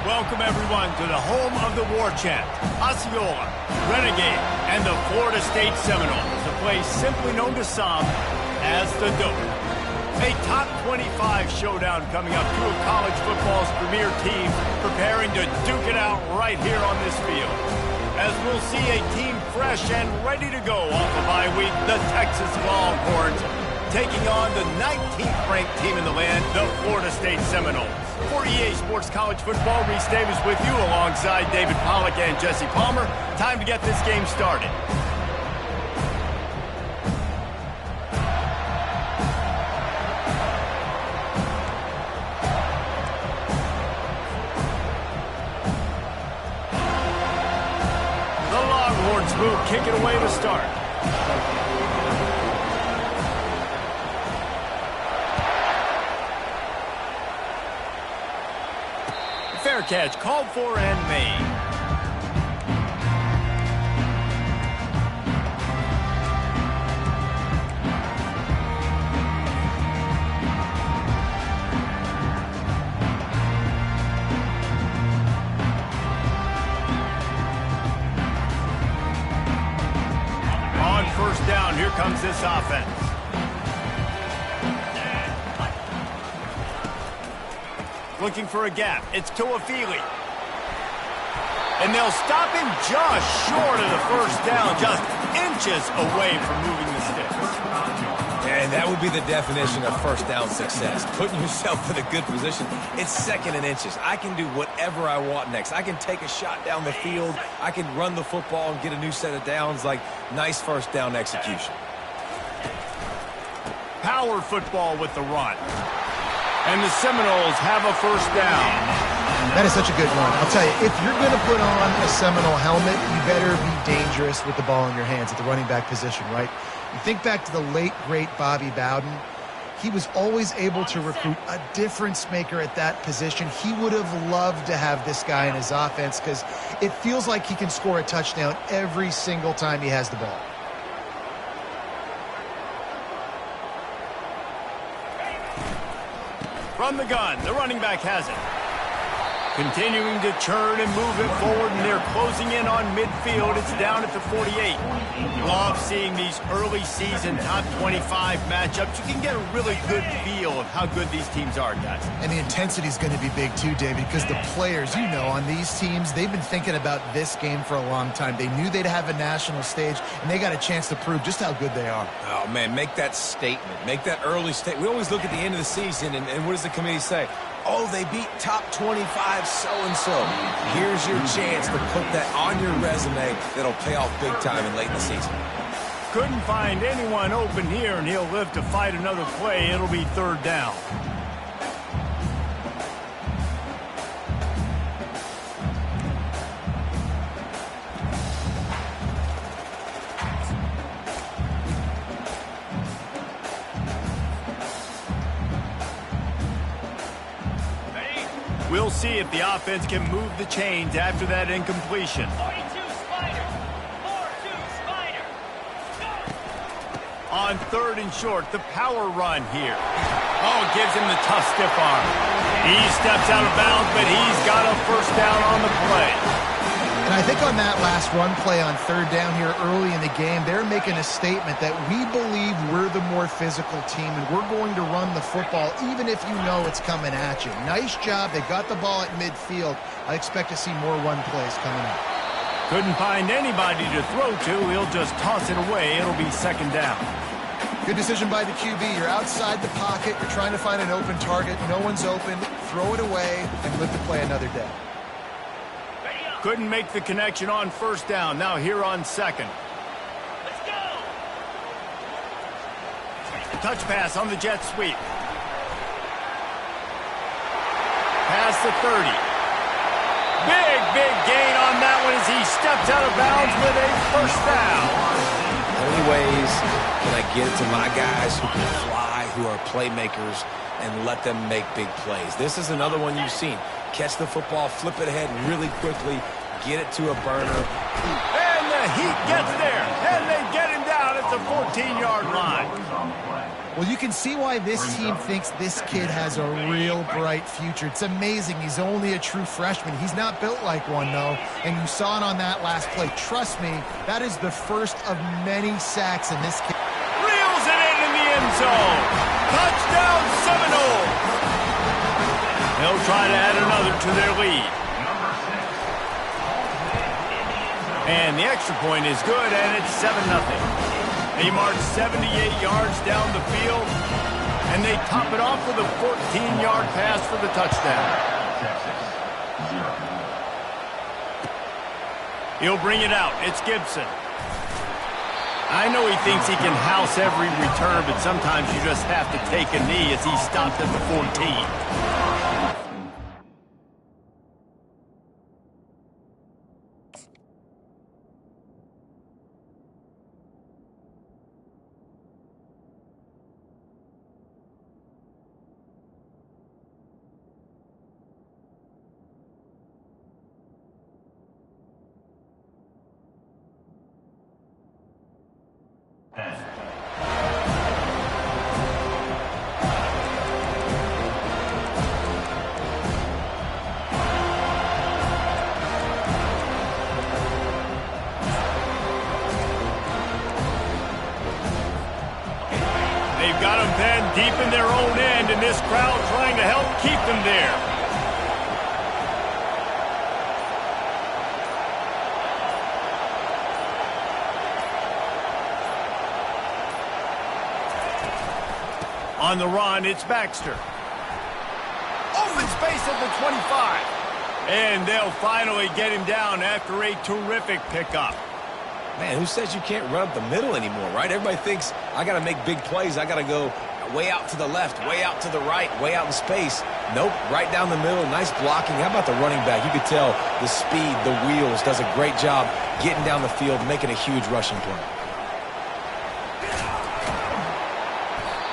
Welcome, everyone, to the home of the war chant, Osceola, Renegade, and the Florida State Seminoles, a place simply known to some as the Dope. A top 25 showdown coming up, two of college football's premier teams preparing to duke it out right here on this field. As we'll see a team fresh and ready to go off the bye week, the Texas Longhorns, taking on the 19th-ranked team in the land, the Florida State Seminoles. For EA Sports College Football, Reese Davis with you alongside David Pollack and Jesse Palmer. Time to get this game started. The Longhorns move, kick it away to start. Fair catch, called for and made. On first down, here comes this offense. Looking for a gap. It's Tuafili. And they'll stop him just short of the first down, just inches away from moving the sticks. And that would be the definition of first down success. Putting yourself in a good position. It's second and inches. I can do whatever I want next. I can take a shot down the field. I can run the football and get a new set of downs. Like, nice first down execution. Power football with the run. And the Seminoles have a first down. That is such a good run. I'll tell you, if you're going to put on a Seminole helmet, you better be dangerous with the ball in your hands at the running back position, right? You think back to the late, great Bobby Bowden. He was always able to recruit a difference maker at that position. He would have loved to have this guy in his offense because it feels like he can score a touchdown every single time he has the ball. From the gun, the running back has it. Continuing to churn and move it forward, and they're closing in on midfield. It's down at the 48. Love seeing these early season top 25 matchups. You can get a really good feel of how good these teams are, guys. And the intensity is going to be big too, David, because the players, you know, on these teams, they've been thinking about this game for a long time. They knew they'd have a national stage, and they got a chance to prove just how good they are. Oh, man, make that statement. Make that early statement. We always look at the end of the season, and what does the committee say? Oh, they beat top 25 so-and-so. Here's your chance to put that on your resume that'll pay off big time in late in the season. Couldn't find anyone open here, and he'll live to fight another play. It'll be third down. We'll see if the offense can move the chains after that incompletion. 42 Spider. 4-2 Spider. On third and short, the power run here. Oh, gives him the tough stiff arm. He steps out of bounds, but he's got a first down on the play. And I think on that last run play on third down here early in the game, they're making a statement that we believe we're the more physical team and we're going to run the football even if you know it's coming at you. Nice job. They got the ball at midfield. I expect to see more run plays coming up. Couldn't find anybody to throw to. He'll just toss it away. It'll be second down. Good decision by the QB. You're outside the pocket. You're trying to find an open target. No one's open. Throw it away and live to play another day. Couldn't make the connection on first down. Now here on second. Let's go. Touch pass on the jet sweep. Past the 30. Big gain on that one as he steps out of bounds with a first down. Only ways can I get it to my guys who can fly, who are playmakers, and let them make big plays. This is another one you've seen. Catch the football, flip it ahead really quickly, get it to a burner. And the Heat gets there, and they get him down at the 14-yard line. Well, you can see why this team thinks this kid has a real bright future. It's amazing. He's only a true freshman. He's not built like one, though, and you saw it on that last play. Trust me, that is the first of many sacks in this kid. Reels it in the end zone. Touchdown Seminoles. They'll try to add another to their lead. And the extra point is good, and it's 7-0. They march 78 yards down the field, and they top it off with a 14-yard pass for the touchdown. He'll bring it out. It's Gibson. I know he thinks he can house every return, but sometimes you just have to take a knee as he stopped at the 14. They've got them pinned deep in their own end, and this crowd trying to help keep them there. On the run, it's Baxter. Open space at the 25. And they'll finally get him down after a terrific pickup. Man, who says you can't run up the middle anymore, right? Everybody thinks I got to make big plays. I got to go way out to the left, way out to the right, way out in space. Nope, right down the middle. Nice blocking. How about the running back? You could tell the speed, the wheels, does a great job getting down the field, making a huge rushing play.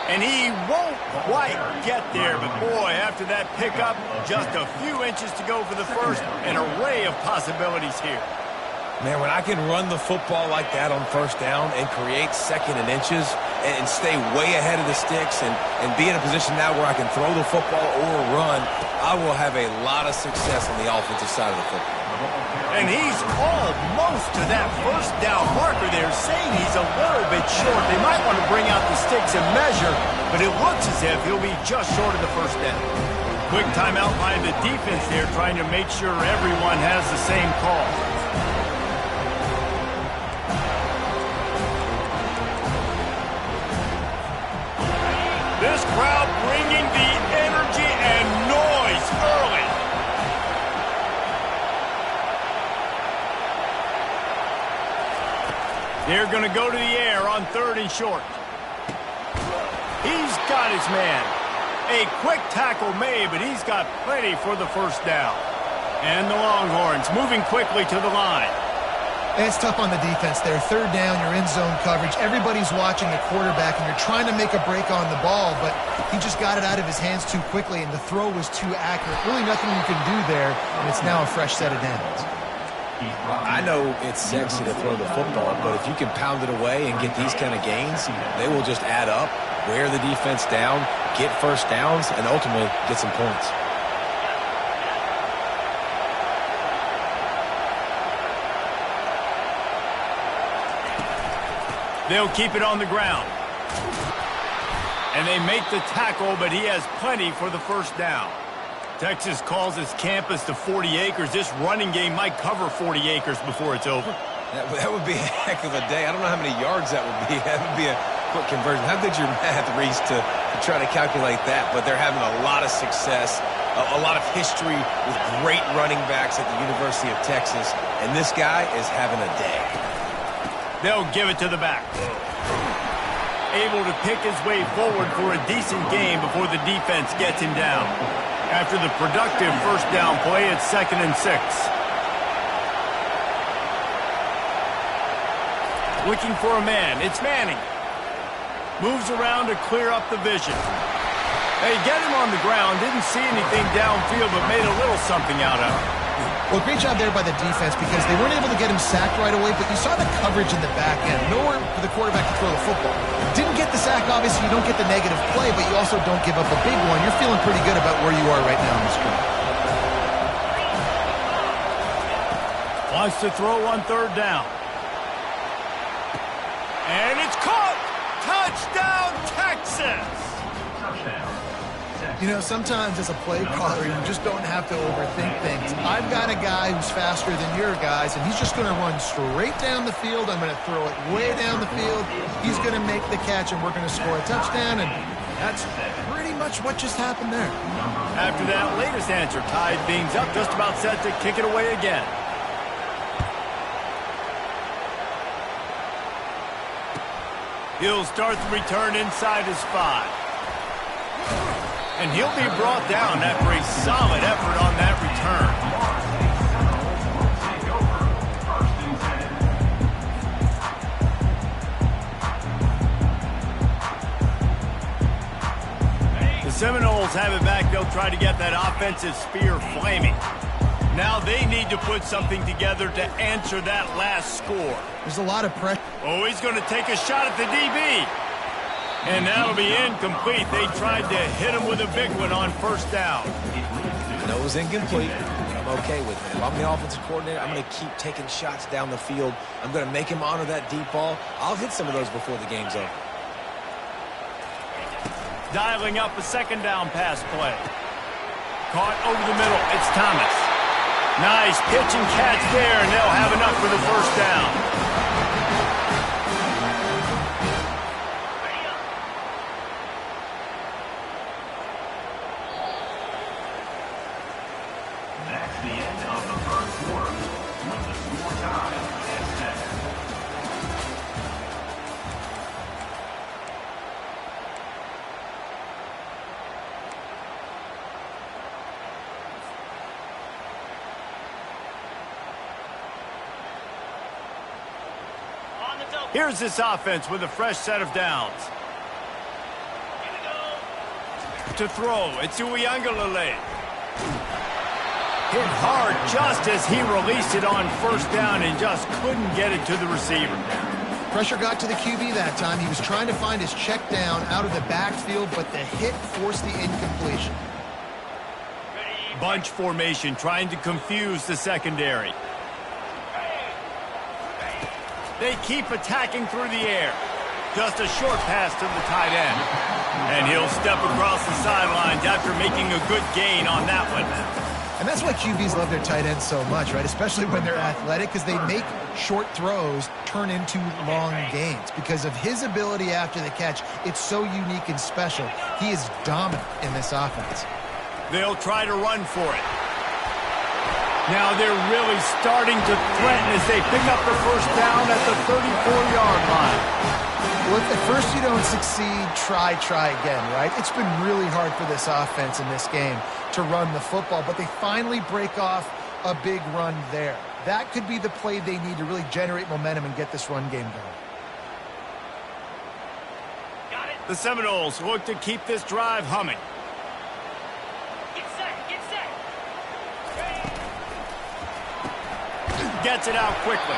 And he won't quite get there, but boy, after that pickup, just a few inches to go for the first. An array of possibilities here. Man, when I can run the football like that on first down and create second and inches and stay way ahead of the sticks and be in a position now where I can throw the football or run, I will have a lot of success on the offensive side of the football. And he's almost to that first down marker there, saying he's a little bit short. They might want to bring out the sticks and measure, but it looks as if he'll be just short of the first down. Quick timeout by the defense there, trying to make sure everyone has the same call. This crowd bringing the energy and noise early. They're going to go to the air on 3rd and short. He's got his man. A quick tackle made, but he's got plenty for the first down. And the Longhorns moving quickly to the line. It's tough on the defense there. 3rd down, you're in zone coverage. Everybody's watching the quarterback, and you're trying to make a break on the ball, but he just got it out of his hands too quickly, and the throw was too accurate. Really nothing you can do there, and it's now a fresh set of downs. I know it's sexy to throw the football, but if you can pound it away and get these kind of gains, they will just add up, wear the defense down, get first downs, and ultimately get some points. They'll keep it on the ground. And they make the tackle, but he has plenty for the first down. Texas calls his campus to 40 acres. This running game might cover 40 acres before it's over. That would be a heck of a day. I don't know how many yards that would be. That would be a quick conversion. How did your math, Reese, to try to calculate that? But they're having a lot of success, a lot of history with great running backs at the University of Texas. And this guy is having a day. They'll give it to the back. Able to pick his way forward for a decent game before the defense gets him down. After the productive first down play, it's 2nd and 6. Looking for a man. It's Manning. Moves around to clear up the vision. They get him on the ground. Didn't see anything downfield, but made a little something out of it. Well, great job there by the defense because they weren't able to get him sacked right away, but you saw the coverage in the back end. Nowhere for the quarterback to throw the football. Didn't get the sack, obviously. You don't get the negative play, but you also don't give up a big one. You're feeling pretty good about where you are right now in this game. Wants to throw on third down. And it's caught! Touchdown, Texas! You know, sometimes as a play caller, you just don't have to overthink things. I've got a guy who's faster than your guys, and he's just going to run straight down the field. I'm going to throw it way down the field. He's going to make the catch, and we're going to score a touchdown, and that's pretty much what just happened there. After that latest answer, tied things up, just about set to kick it away again. He'll start the return inside his 5. And he'll be brought down after a solid effort on that return. The Seminoles have it back. They'll try to get that offensive spear flaming. Now they need to put something together to answer that last score. There's a lot of pressure. Oh, he's going to take a shot at the DB. And that'll be incomplete. They tried to hit him with a big one on first down. No, it was incomplete. I'm okay with it. If I'm the offensive coordinator, I'm going to keep taking shots down the field. I'm going to make him honor that deep ball. I'll hit some of those before the game's over. Dialing up a second down pass play. Caught over the middle. It's Thomas. Nice pitch and catch there, and they'll have enough for the first down. Here's this offense with a fresh set of downs. To throw, it's Uiagalelei. Hit hard just as he released it on first down and just couldn't get it to the receiver. Pressure got to the QB that time. He was trying to find his check down out of the backfield, but the hit forced the incompletion. Bunch formation trying to confuse the secondary. They keep attacking through the air. Just a short pass to the tight end. And he'll step across the sidelines after making a good gain on that one. And that's why QBs love their tight ends so much, right? Especially when they're athletic, because they make short throws turn into long gains. Because of his ability after the catch, it's so unique and special. He is dominant in this offense. They'll try to run for it. Now they're really starting to threaten as they pick up the first down at the 34-yard line. Well, if at first you don't succeed, try again, right? It's been really hard for this offense in this game to run the football, but they finally break off a big run there. That could be the play they need to really generate momentum and get this run game going. The Seminoles look to keep this drive humming. Gets it out quickly.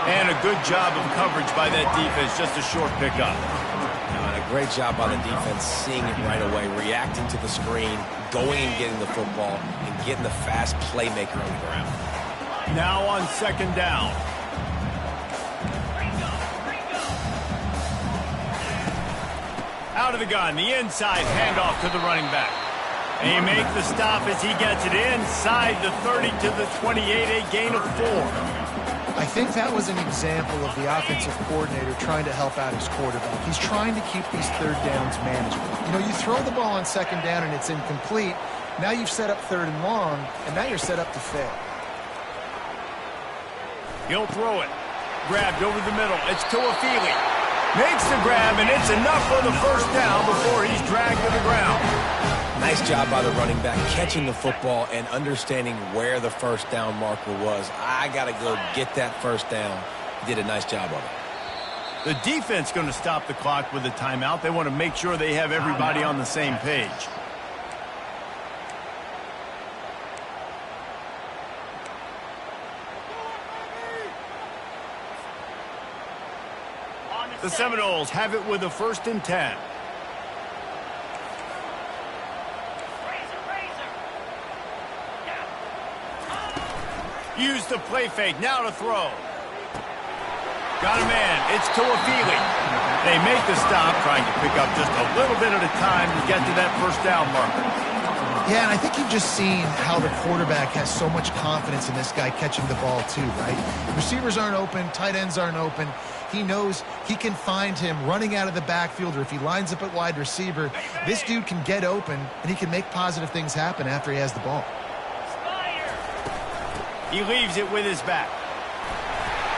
And a good job of coverage by that defense. Just a short pickup. And a great job by the defense seeing it right away, reacting to the screen, going and getting the football, and getting the fast playmaker on the ground. Now on second down. Out of the gun, the inside handoff to the running back. And he makes the stop as he gets it inside the 30 to the 28, a gain of 4. I think that was an example of the offensive coordinator trying to help out his quarterback. He's trying to keep these third downs manageable. You know, you throw the ball on second down and it's incomplete. Now you've set up third and long, and now you're set up to fail. He'll throw it. Grabbed over the middle. It's Tuafili. Makes the grab, and it's enough for the first down before he's dragged to the ground. Nice job by the running back, catching the football and understanding where the first down marker was. I got to go get that first down. He did a nice job of it. The defense going to stop the clock with a timeout. They want to make sure they have everybody on the same page. The Seminoles have it with a 1st and 10. Use the play fake, now to throw. Got a man, it's Toafili. They make the stop, trying to pick up just a little bit at a time to get to that 1st down marker. Yeah, and I think you've just seen how the quarterback has so much confidence in this guy catching the ball too, right? Receivers aren't open, tight ends aren't open. He knows he can find him running out of the backfield, or if he lines up at wide receiver, this dude can get open, and he can make positive things happen after he has the ball. He leaves it with his back.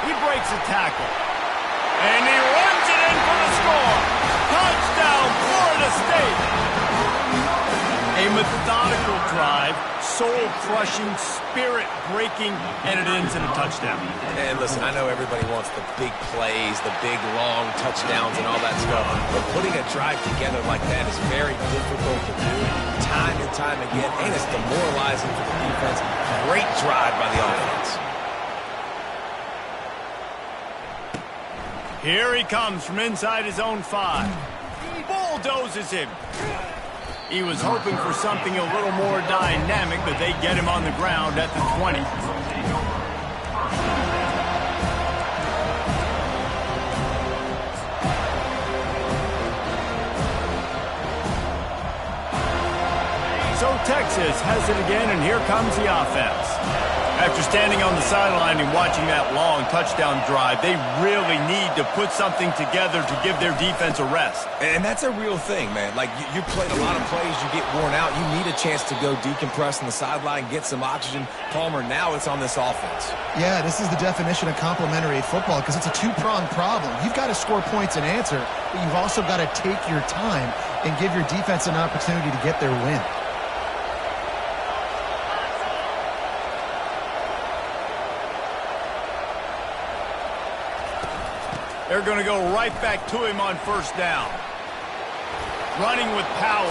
He breaks a tackle. And he runs it in for the score. Touchdown, Florida State. A methodical drive, soul-crushing, spirit-breaking, and it ends in a touchdown. And listen, I know everybody wants the big plays, the big, long touchdowns and all that stuff, but putting a drive together like that is very difficult to do time and time again, and it's demoralizing for the defense. Great drive by the offense. Here he comes from inside his own 5. Bulldozes him. He was hoping for something a little more dynamic, but they get him on the ground at the 20. So Texas has it again, and here comes the offense. After standing on the sideline and watching that long touchdown drive, they really need to put something together to give their defense a rest. And that's a real thing, man. Like, you played a lot of plays, you get worn out. You need a chance to go decompress on the sideline, get some oxygen. Palmer, now it's on this offense. Yeah, this is the definition of complementary football, because it's a two-pronged problem. You've got to score points and answer, but you've also got to take your time and give your defense an opportunity to get their win. They're going to go right back to him on 1st down. Running with power.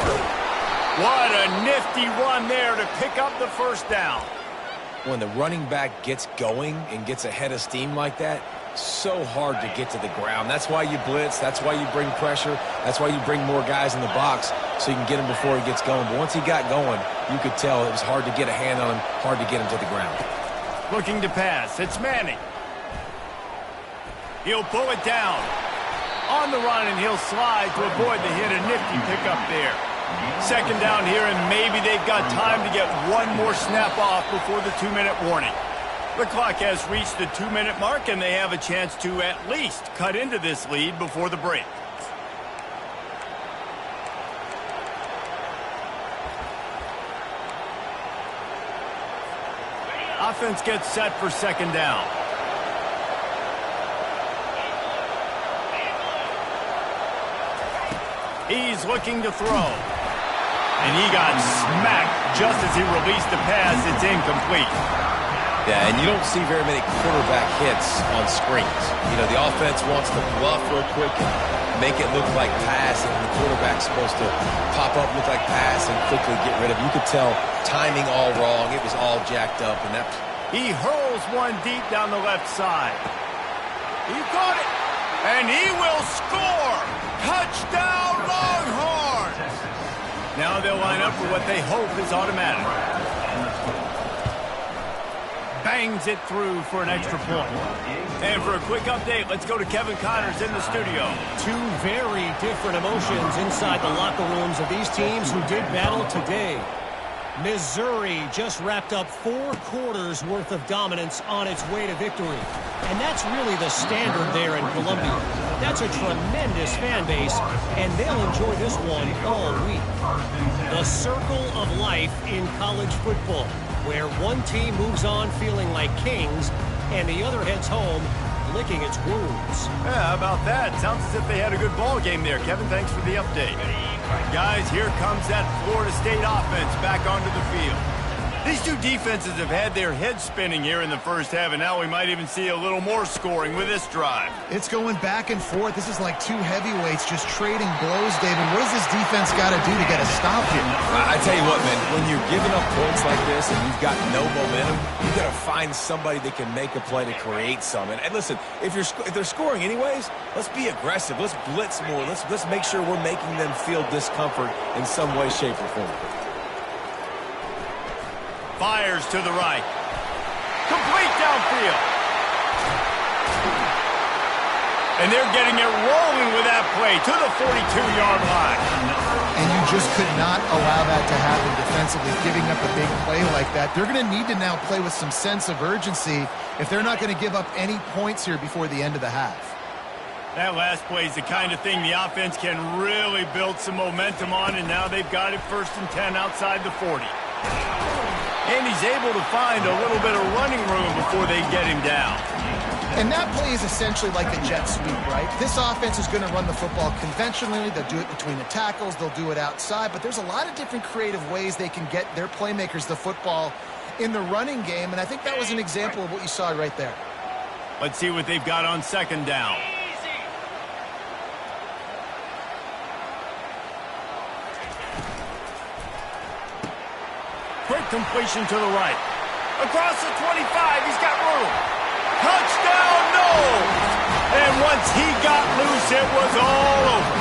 What a nifty run there to pick up the 1st down. When the running back gets going and gets ahead of steam like that, so hard to get to the ground. That's why you blitz. That's why you bring pressure. That's why you bring more guys in the box so you can get him before he gets going. But once he got going, you could tell it was hard to get a hand on him, hard to get him to the ground. Looking to pass. It's Manning. He'll pull it down. On the run, and he'll slide to avoid the hit. A nifty pickup there. 2nd down here, and maybe they've got time to get one more snap off before the 2-minute warning. The clock has reached the 2-minute mark, and they have a chance to at least cut into this lead before the break. Offense gets set for 2nd down. He's looking to throw. And he got smacked just as he released the pass. It's incomplete. Yeah, and you don't see very many quarterback hits on screens. You know, the offense wants to bluff real quick and make it look like pass, and the quarterback's supposed to pop up, look like pass, and quickly get rid of it. You could tell timing all wrong. It was all jacked up. And that. He hurls one deep down the left side. He caught it. And he will score. Touchdown, Longhorns! Now they'll line up for what they hope is automatic. Bangs it through for an extra point. And for a quick update, let's go to Kevin Connors in the studio. Two very different emotions inside the locker rooms of these teams who did battle today. Missouri just wrapped up 4 quarters worth of dominance on its way to victory. And that's really the standard there in Columbia. That's a tremendous fan base, and they'll enjoy this one all week. The circle of life in college football, where one team moves on feeling like kings, and the other heads home licking its wounds. Yeah, how about that? Sounds as if they had a good ball game there. Kevin, thanks for the update. Guys, here comes that Florida State offense back onto the field. They These two defenses have had their heads spinning here in the first half, and now we might even see a little more scoring with this drive. It's going back and forth. This is like two heavyweights just trading blows, David. What does this defense got to do to get a stop here? I tell you what, man, when you're giving up points like this and you've got no momentum, you've got to find somebody that can make a play to create some. And listen, if they're scoring anyways, let's be aggressive. Let's blitz more. Let's make sure we're making them feel discomfort in some way, shape, or form. Fires to the right. Complete downfield. And they're getting it rolling with that play to the 42-yard line. And you just could not allow that to happen defensively, giving up a big play like that. They're going to need to now play with some sense of urgency if they're not going to give up any points here before the end of the half. That last play is the kind of thing the offense can really build some momentum on, and now they've got it 1st and 10 outside the 40. And he's able to find a little bit of running room before they get him down. And that play is essentially like the jet sweep, right? This offense is going to run the football conventionally. They'll do it between the tackles. They'll do it outside. But there's a lot of different creative ways they can get their playmakers the football in the running game. And I think that was an example of what you saw right there. Let's see what they've got on 2nd down. Quick completion to the right. Across the 25, he's got room. Touchdown, no! And once he got loose, it was all over.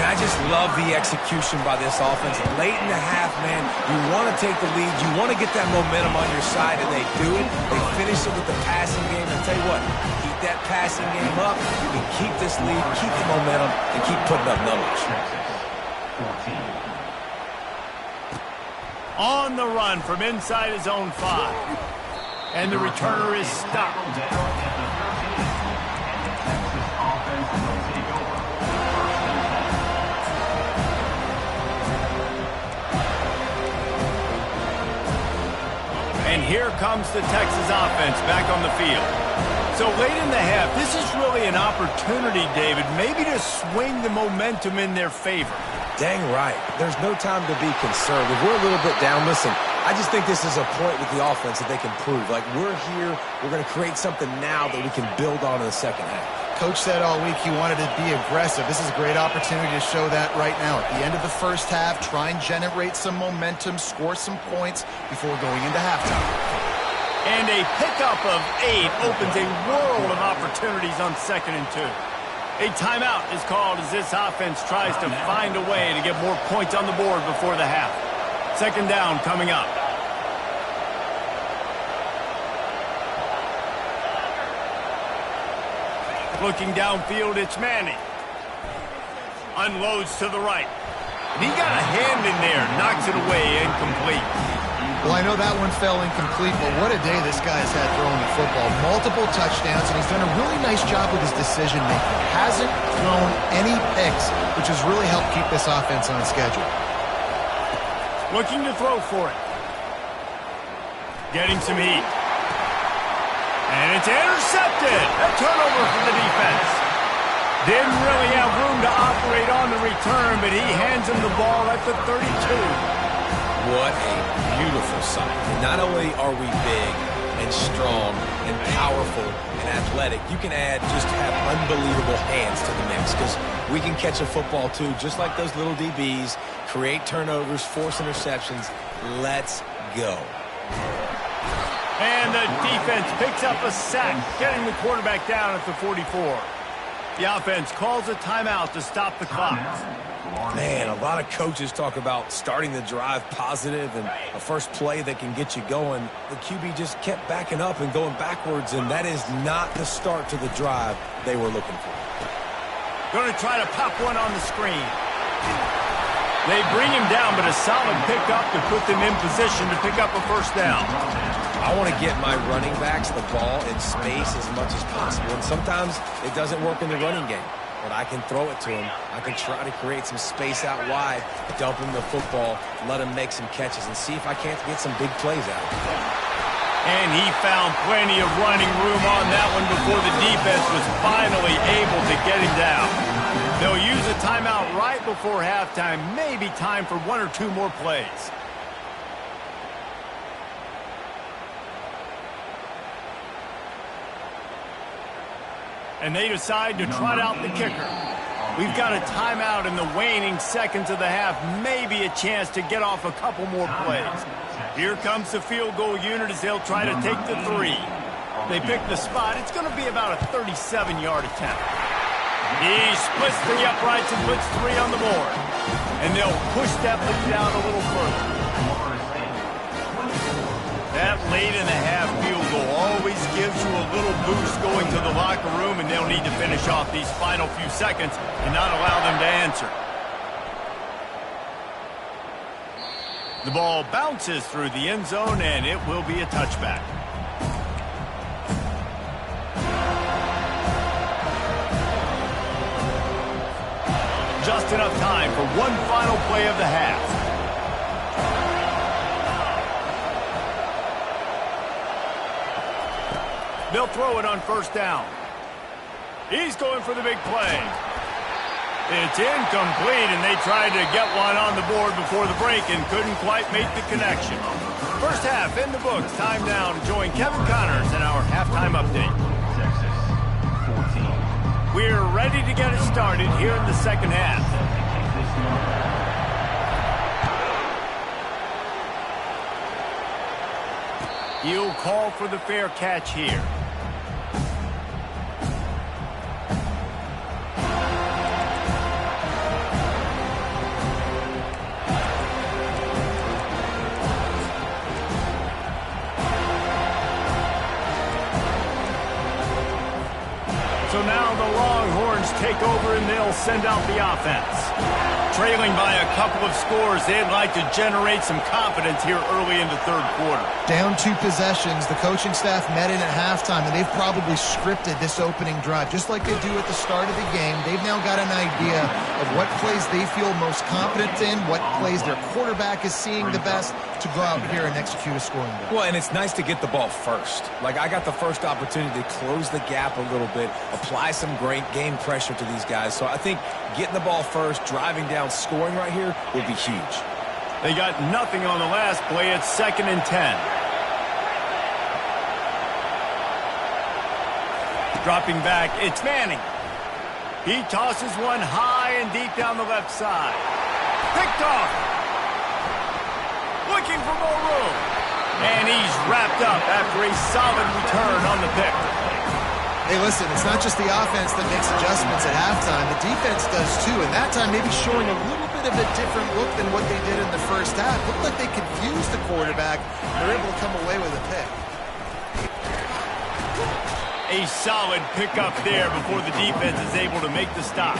And I just love the execution by this offense. Late in the half, man, you want to take the lead. You want to get that momentum on your side, and they do it. They finish it with the passing game. And tell you what, keep that passing game up. You can keep this lead, keep the momentum, and keep putting up numbers. On the run from inside his own 5. And the returner is stopped. And here comes the Texas offense back on the field. So late in the half, this is really an opportunity, David, maybe to swing the momentum in their favor. Dang right. There's no time to be concerned. If we're a little bit down, listen, I just think this is a point with the offense that they can prove. Like, we're here, we're going to create something now that we can build on in the second half. Coach said all week he wanted to be aggressive. This is a great opportunity to show that right now. At the end of the first half, try and generate some momentum, score some points before going into halftime. And a pickup of 8 opens a world of opportunities on 2nd and 2. A timeout is called as this offense tries to find a way to get more points on the board before the half. 2nd down coming up. Looking downfield, it's Manning. Unloads to the right. And he got a hand in there, knocks it away, incomplete. Well, I know that one fell incomplete, but what a day this guy has had throwing the football. Multiple touchdowns, and he's done a really nice job with his decision-making. Hasn't thrown any picks, which has really helped keep this offense on schedule. Looking to throw for it. Getting some heat. And it's intercepted. A turnover for the defense. Didn't really have room to operate on the return, but he hands him the ball at the 32. What a beautiful sight. Not only are we big and strong and powerful and athletic, you can just have unbelievable hands to the mix, because we can catch a football too, just like those little DBs, create turnovers, force interceptions. Let's go. And the defense picks up a sack, getting the quarterback down at the 44. The offense calls a timeout to stop the clock. Man, a lot of coaches talk about starting the drive positive and a first play that can get you going. The QB just kept backing up and going backwards, and that is not the start to the drive they were looking for. Going to try to pop one on the screen. They bring him down, but a solid pickup to put them in position to pick up a 1st down. I want to get my running backs the ball in space as much as possible, and sometimes it doesn't work in the running game. But I can throw it to him. I can try to create some space out wide, dump him the football, let him make some catches, and see if I can't get some big plays out of him. And he found plenty of running room on that one before the defense was finally able to get him down. They'll use a timeout right before halftime. Maybe time for 1 or 2 more plays. And they decide to trot out the kicker. We've got a timeout in the waning seconds of the half. Maybe a chance to get off a couple more plays. Here comes the field goal unit as they'll try to take the 3. They pick the spot. It's going to be about a 37-yard attempt. He splits the uprights and puts 3 on the board. And they'll push that lead out a little further. That late in the half field goal always gives you a little boost going to the locker room, and they'll need to finish off these final few seconds and not allow them to answer. The ball bounces through the end zone, and it will be a touchback. Just enough time for one final play of the half. They'll throw it on first down. He's going for the big play. It's incomplete, and they tried to get one on the board before the break and couldn't quite make the connection. First half in the books. Time now to join Kevin Connors in our halftime update. We're ready to get it started here in the second half. He'll call for the fair catch here. So now the Longhorns take over and they'll send out the offense. Trailing by a couple of scores, they'd like to generate some confidence here early in the third quarter. Down 2 possessions, the coaching staff met in at halftime, and they've probably scripted this opening drive. Just like they do at the start of the game, they've now got an idea of what plays they feel most confident in, what plays their quarterback is seeing the best to go out here and execute a scoring drive. Well, and it's nice to get the ball first. Like, I got the first opportunity to close the gap a little bit, apply some great game pressure to these guys. So I think getting the ball first, driving down, scoring right here would be huge. They got nothing on the last play. It's 2nd and 10. Dropping back, it's Manning. He tosses one high and deep down the left side. Picked off. Looking for more room. And he's wrapped up after a solid return on the pick. Hey, listen, it's not just the offense that makes adjustments at halftime. The defense does too, and that time maybe showing a little bit of a different look than what they did in the first half. Looked like they confused the quarterback. They're able to come away with a pick. A solid pickup there before the defense is able to make the stop.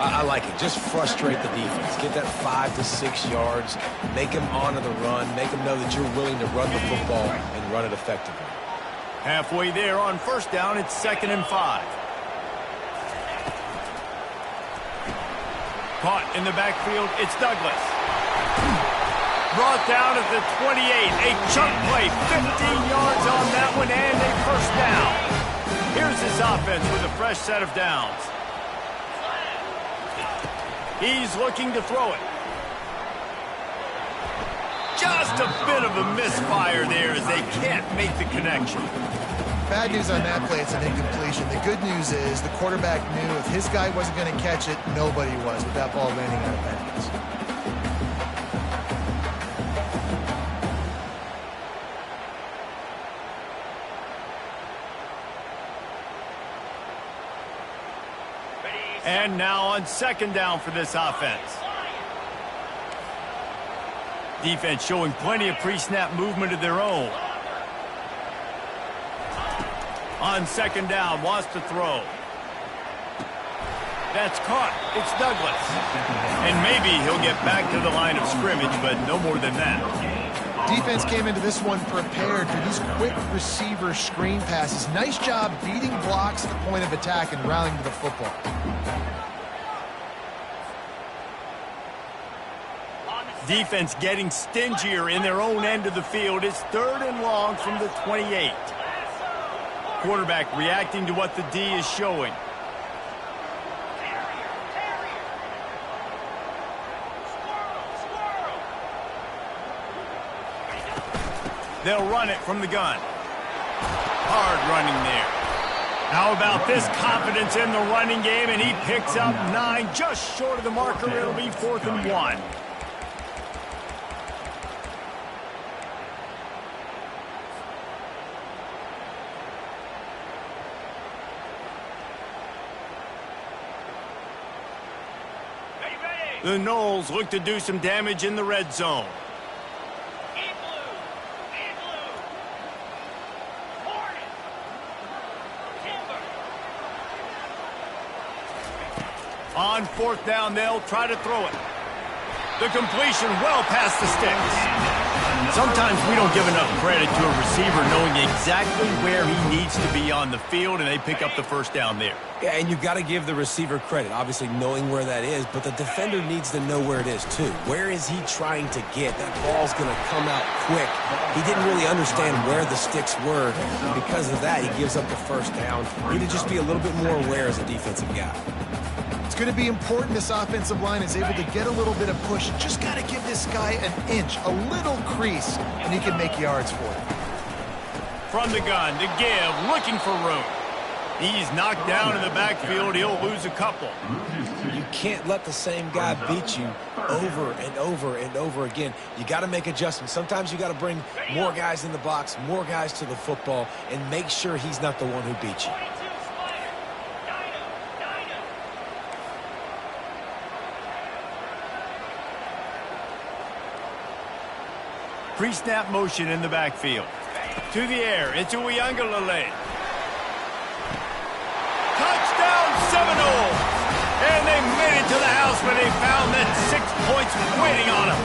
I like it. Just frustrate the defense. Get that 5 to 6 yards. Make them honor the run. Make them know that you're willing to run the football and run it effectively. Halfway there on first down, it's 2nd and 5. Caught in the backfield, it's Douglas. Brought down at the 28. A chunk play, 15 yards on that one, and a first down. Here's his offense with a fresh set of downs. He's looking to throw it. Just a bit of a misfire there as they can't make the connection. Bad news on that play, it's an incompletion. The good news is the quarterback knew if his guy wasn't going to catch it, nobody was with that ball landing out of bounds. And now on 2nd down for this offense. Defense showing plenty of pre-snap movement of their own. On 2nd down, wants to throw. That's caught. It's Douglas. And maybe he'll get back to the line of scrimmage, but no more than that. Defense came into this one prepared for these quick receiver screen passes. Nice job beating blocks at the point of attack and rallying to the football. Defense getting stingier in their own end of the field. It's 3rd and long from the 28. Quarterback reacting to what the D is showing. They'll run it from the gun. Hard running there. How about this confidence in the running game, and he picks up 9, just short of the marker. It'll be 4th and 1. The Noles look to do some damage in the red zone. On 4th down, they'll try to throw it. The completion well past the sticks. Sometimes we don't give enough credit to a receiver knowing exactly where he needs to be on the field, and they pick up the 1st down there. Yeah, and you've got to give the receiver credit, obviously knowing where that is, but the defender needs to know where it is too. Where is he trying to get? That ball's going to come out quick. He didn't really understand where the sticks were, and because of that, he gives up the 1st down. Need to just be a little bit more aware as a defensive guy. It's going to be important this offensive line is able to get a little bit of push. Just got to give this guy an inch, a little crease, and he can make yards for it. From the gun, to give, looking for room. He's knocked down in the backfield. He'll lose a couple. You can't let the same guy beat you over and over and over again. You got to make adjustments. Sometimes you got to bring more guys in the box, more guys to the football, and make sure he's not the one who beats you. Pre-snap motion in the backfield. To the air, into Uiagalelei. Touchdown Seminoles! And they made it to the house where they found that 6 points waiting on them.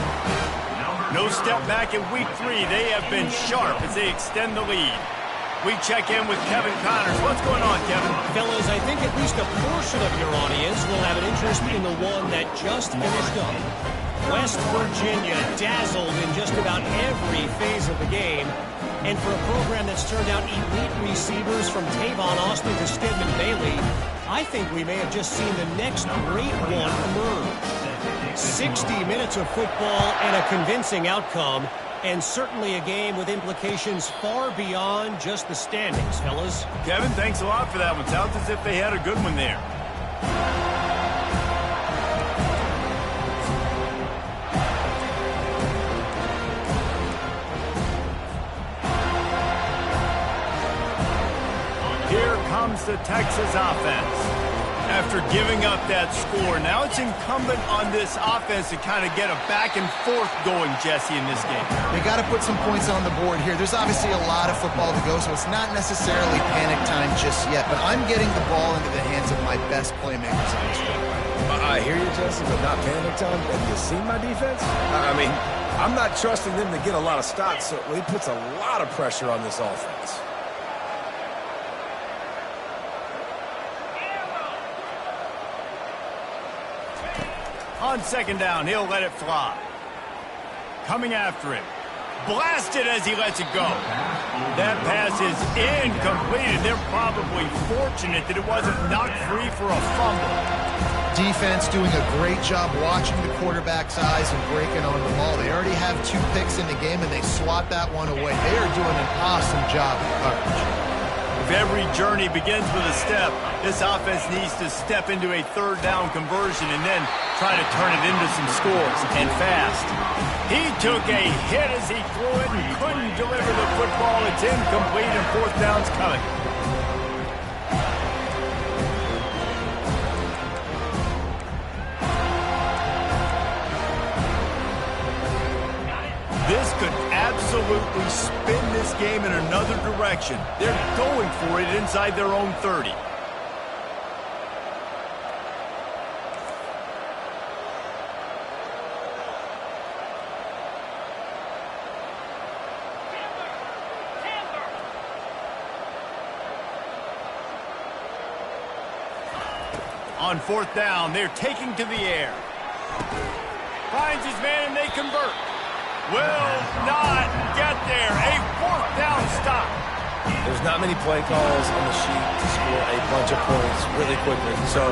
No step back in week 3. They have been sharp as they extend the lead. We check in with Kevin Connors. What's going on, Kevin? Fellas, I think at least a portion of your audience will have an interest in the one that just finished up. West Virginia dazzled in just about every phase of the game. And for a program that's turned out elite receivers from Tavon Austin to Stedman Bailey, I think we may have just seen the next great one emerge. 60 minutes of football and a convincing outcome, and certainly a game with implications far beyond just the standings, fellas. Kevin, thanks a lot for that one. Sounds as if they had a good one there. Here comes the Texas offense. After giving up that score, now it's incumbent on this offense to kind of get a back and forth going, Jesse, in this game. They got to put some points on the board here. There's obviously a lot of football to go, so it's not necessarily panic time just yet, but I'm getting the ball into the hands of my best playmakers on this field. I hear you, Jesse, but not panic time. Have you seen my defense? I mean, I'm not trusting them to get a lot of stops, so it puts a lot of pressure on this offense. On 2nd down, he'll let it fly. Coming after him. Blasted as he lets it go. That pass is incomplete, and they're probably fortunate that it wasn't knocked free for a fumble. Defense doing a great job watching the quarterback's eyes and breaking on the ball. They already have 2 picks in the game, and they swat that one away. They are doing an awesome job of coverage. If every journey begins with a step, this offense needs to step into a 3rd down conversion and then try to turn it into some scores, and fast. He took a hit as he threw it and couldn't deliver the football. It's incomplete, and 4th down's coming. This could absolutely spin this game in another direction. They're going for it inside their own 30. On 4th down, they're taking to the air. Finds his man, and they convert. Will not get there. A 4th down stop. There's not many play calls on the sheet to score a bunch of points really quickly, so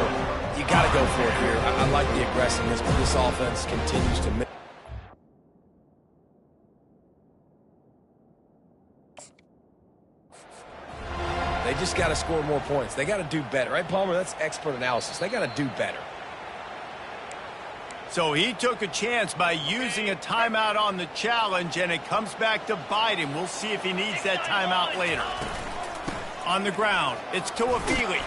you got to go for it here. I like the aggressiveness, but this offense continues to make. They They just got to score more points. They got to do better. Right, Palmer? That's expert analysis. They got to do better. So he took a chance by using a timeout on the challenge, and it comes back to bite him. We'll see if he needs that timeout later. On the ground, it's Tuafili.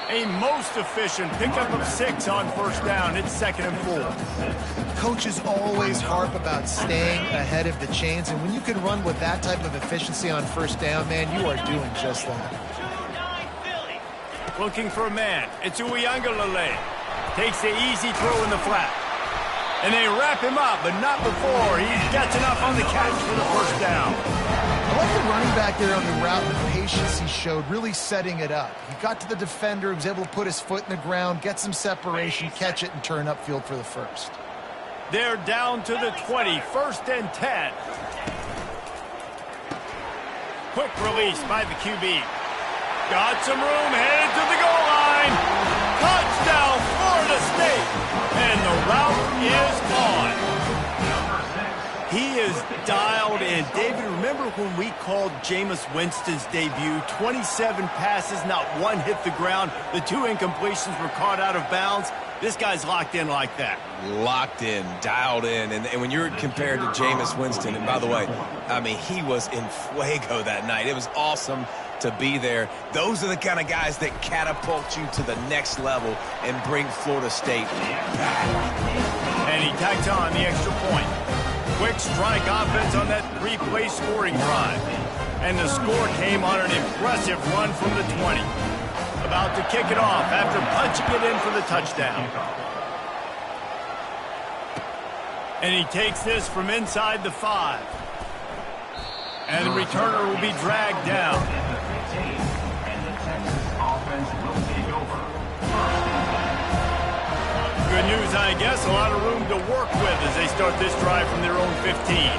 A most efficient pickup of 6 on first down. It's 2nd and 4. Coaches always harp about staying ahead of the chains, and when you can run with that type of efficiency on first down, man, you are doing just that. 2-9 Philly. Looking for a man. It's Uiagalelei. Takes the easy throw in the flat. And they wrap him up, but not before he gets enough on the catch for the first down. I like the running back there on the route and the patience he showed, really setting it up. He got to the defender, he was able to put his foot in the ground, get some separation, catch it, and turn upfield for the first. They're down to the 20, 1st and 10. Quick release by the QB. Got some room, headed to the goal line. Touchdown, Florida State. And the route is on. He is dialed in. David, remember when we called Jameis Winston's debut? 27 passes, not one hit the ground. The 2 incompletions were caught out of bounds. This guy's locked in like that. Locked in, dialed in. And when you're compared to Jameis Winston, and by the way, I mean, he was in fuego that night. It was awesome to be there. Those are the kind of guys that catapult you to the next level and bring Florida State back. And he tacked on the extra point. Quick strike offense on that 3-play scoring drive. And the score came on an impressive run from the 20. About to kick it off after punching it in for the touchdown. And he takes this from inside the 5. And the returner will be dragged down. Good news, I guess. A lot of room to work with as they start this drive from their own 15.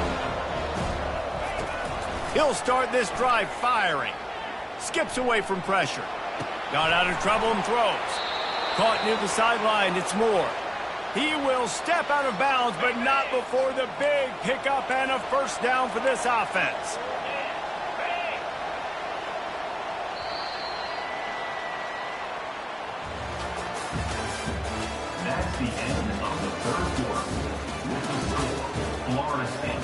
He'll start this drive firing. Skips away from pressure. Got out of trouble and throws. Caught near the sideline. It's Moore. He will step out of bounds, but not before the big pickup and a first down for this offense. That's the end of the 3rd quarter. With the score, Florida State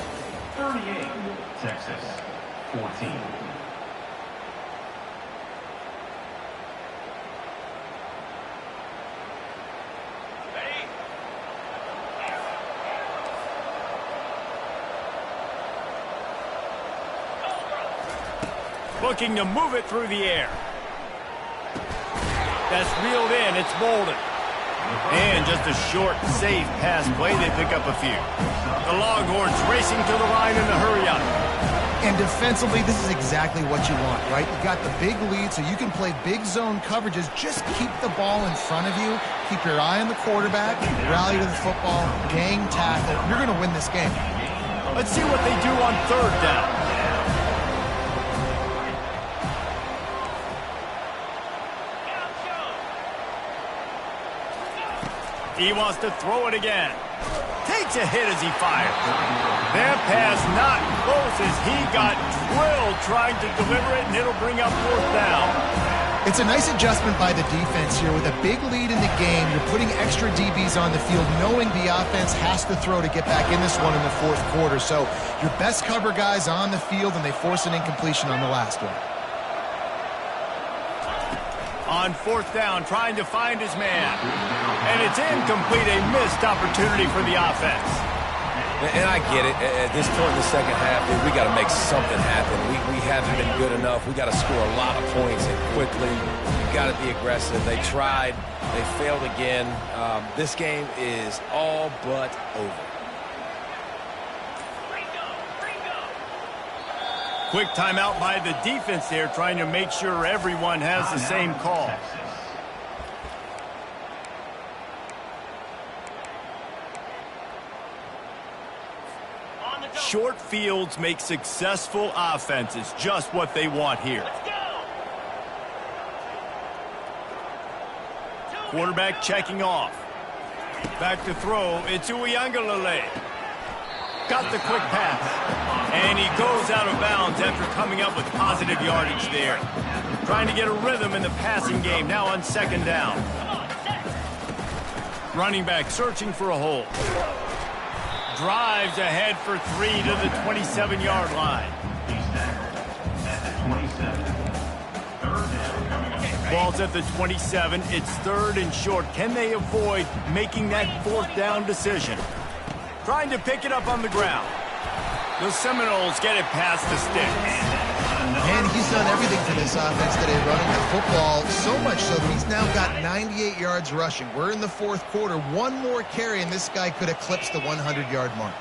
38, Texas 14. Looking to move it through the air. That's reeled in. It's Bolden. And just a short, safe pass play. They pick up a few. The Longhorns racing to the line in the hurry-up. And defensively, this is exactly what you want, right? You got the big lead, so you can play big zone coverages. Just keep the ball in front of you. Keep your eye on the quarterback. Rally to the football. Gang tackle. You're going to win this game. Let's see what they do on 3rd down. He wants to throw it again. Takes a hit as he fires. That pass not close as he got drilled trying to deliver it, and it'll bring up 4th down. It's a nice adjustment by the defense here. With a big lead in the game, you're putting extra DBs on the field, knowing the offense has to throw to get back in this one in the 4th quarter. So your best cover guys on the field, and they force an incompletion on the last one. On 4th down, trying to find his man. And it's incomplete, a missed opportunity for the offense. And I get it. At this point in the second half, we got to make something happen. We haven't been good enough. We got to score a lot of points and quickly. We've got to be aggressive. They tried. They failed again. This game is all but over. Quick timeout by the defense there, trying to make sure everyone has the same call. Short fields make successful offenses just what they want here. Quarterback checking off. Back to throw. It's Uiagalelei. Got the quick pass. And he goes out of bounds after coming up with positive yardage there. Trying to get a rhythm in the passing game, now on second down. Running back searching for a hole. Drives ahead for 3 to the 27-yard line. Ball's at the 27. It's 3rd and short. Can they avoid making that 4th down decision? Trying to pick it up on the ground. The Seminoles get it past the sticks. And he's done everything for this offense today, running the football, so much so that he's now got 98 yards rushing. We're in the 4th quarter. One more carry, and this guy could eclipse the 100-yard mark.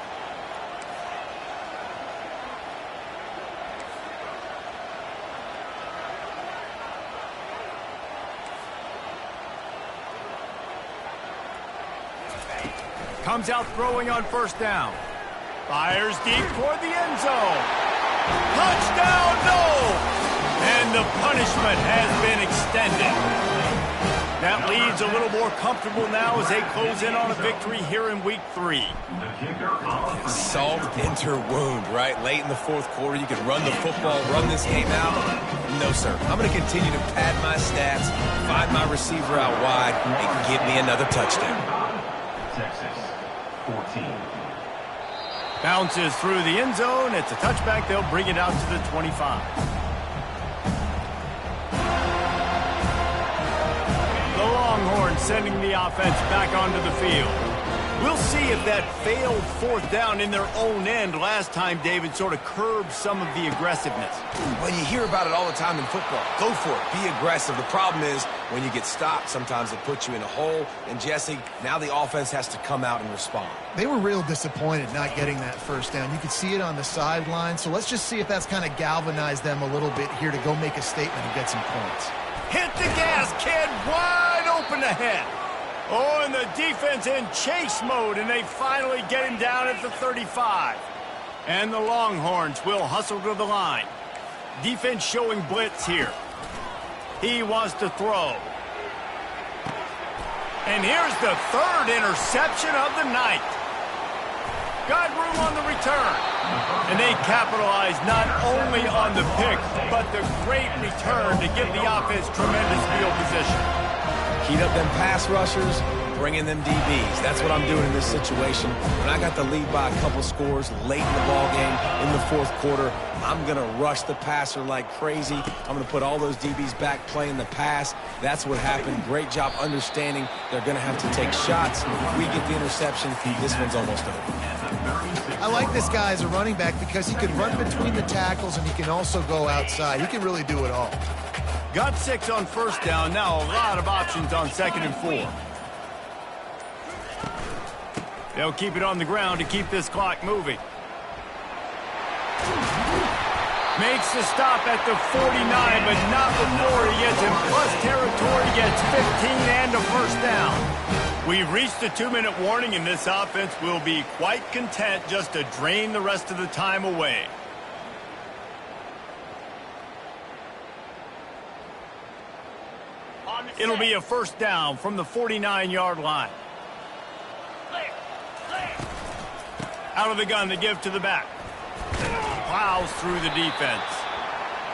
Comes out throwing on 1st down. Fires deep toward the end zone. Touchdown, no! And the punishment has been extended. That leads a little more comfortable now as they close in on a victory here in week 3. Salt enter wound, right? Late in the 4th quarter, you can run the football, run this game out. No, sir. I'm going to continue to pad my stats, find my receiver out wide, and give me another touchdown. Texas, 14. Bounces through the end zone. It's a touchback. They'll bring it out to the 25. The Longhorns sending the offense back onto the field. We'll see if that failed 4th down in their own end last time, David, sort of curbed some of the aggressiveness. Well, you hear about it all the time in football. Go for it. Be aggressive. The problem is when you get stopped, sometimes it puts you in a hole. And, Jesse, now the offense has to come out and respond. They were real disappointed not getting that 1st down. You could see it on the sideline. So let's just see if that's kind of galvanized them a little bit here to go make a statement and get some points. Hit the gas, kid. Wide open ahead. Oh, and the defense in chase mode, and they finally get him down at the 35. And the Longhorns will hustle to the line. Defense showing blitz here. He wants to throw. And here's the 3rd interception of the night. Got room on the return. And they capitalize not only on the pick, but the great return to give the offense tremendous field position. Heat up them pass rushers, bring in them DBs. That's what I'm doing in this situation. When I got the lead by a couple scores late in the ball game in the 4th quarter, I'm going to rush the passer like crazy. I'm going to put all those DBs back playing the pass. That's what happened. Great job understanding they're going to have to take shots. If we get the interception, this one's almost over. I like this guy as a running back because he can run between the tackles and he can also go outside. He can really do it all. Got 6 on 1st down. Now a lot of options on 2nd and 4. They'll keep it on the ground to keep this clock moving. Makes the stop at the 49, but not before he gets in plus territory, gets 15 and a 1st down. We've reached the 2-minute warning, and this offense will be quite content just to drain the rest of the time away. It'll be a 1st down from the 49-yard line. Out of the gun to give to the back. Plows through the defense.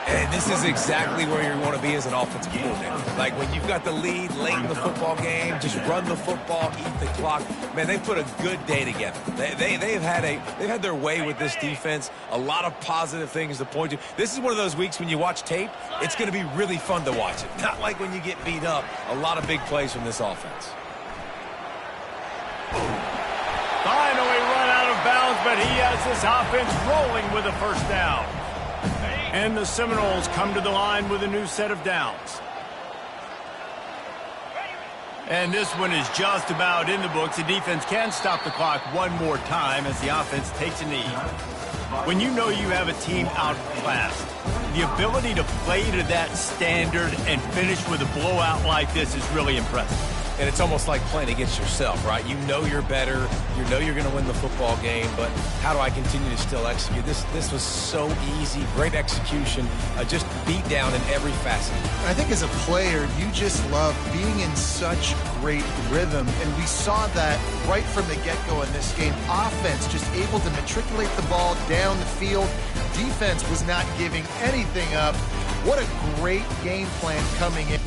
And this is exactly where you want to be as an offensive coordinator. Like when you've got the lead late in the football game, just run the football, eat the clock. Man, they put a good day together. They've had their way with this defense. A lot of positive things to point to. This is one of those weeks when you watch tape, it's going to be really fun to watch it. Not like when you get beat up. A lot of big plays from this offense. Finally run out of bounds, but he has this offense rolling with a 1st down. And the Seminoles come to the line with a new set of downs. And this one is just about in the books. The defense can stop the clock one more time as the offense takes a knee. When you know you have a team outclassed, the ability to play to that standard and finish with a blowout like this is really impressive. And it's almost like playing against yourself, right? You know you're better. You know you're going to win the football game, but how do I continue to still execute? This was so easy. Great execution. Just beat down in every facet. I think as a player, you just love being in such great rhythm, and we saw that right from the get-go in this game. Offense just able to matriculate the ball down the field. Defense was not giving anything up. What a great game plan coming in.